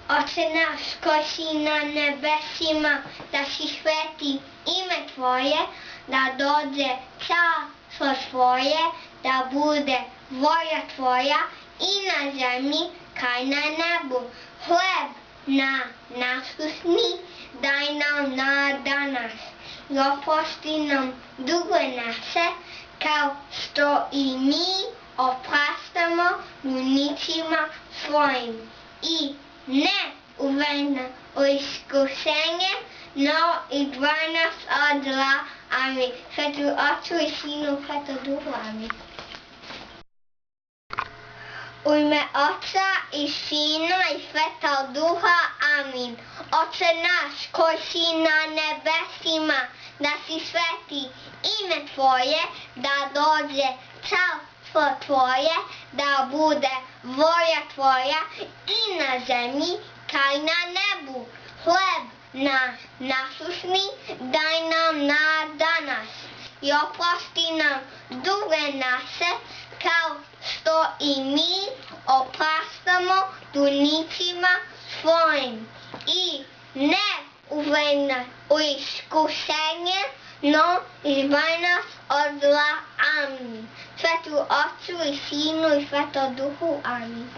Oče naš koji si na nebesima, da se sveti ime Tvoje, da dođe carstvo Tvoje, da bude volja Tvoja i na zemlji kao na nebu. Hleb nasutni daj nam danas i oprosti nam dugove naše, kao što i mi opraštamo dužnicima svojim. I ne uvedi nas u iskušenje, no izbavi nas od zla. Amin. Svetu Otcu i Sinu i Svetom Duhu. Amin. U ime Oca i Sina i Svetog Duha. Amin. Oče naš koji si na nebesima, da se sveti ime Tvoje, da dođe carstvo Tvoje, da bude volja Tvoja i na zemlji kao i na nebu. Hleb nasutni daj nam danas i oprosti nam dugove naše, kao što i mi opraštamo dužnicima svojim. I ne uvedi nas u iskušenje, no izbavi nas od zla. Amin. Svetu Otcu i Sinu i Svetom Duhu. Amin.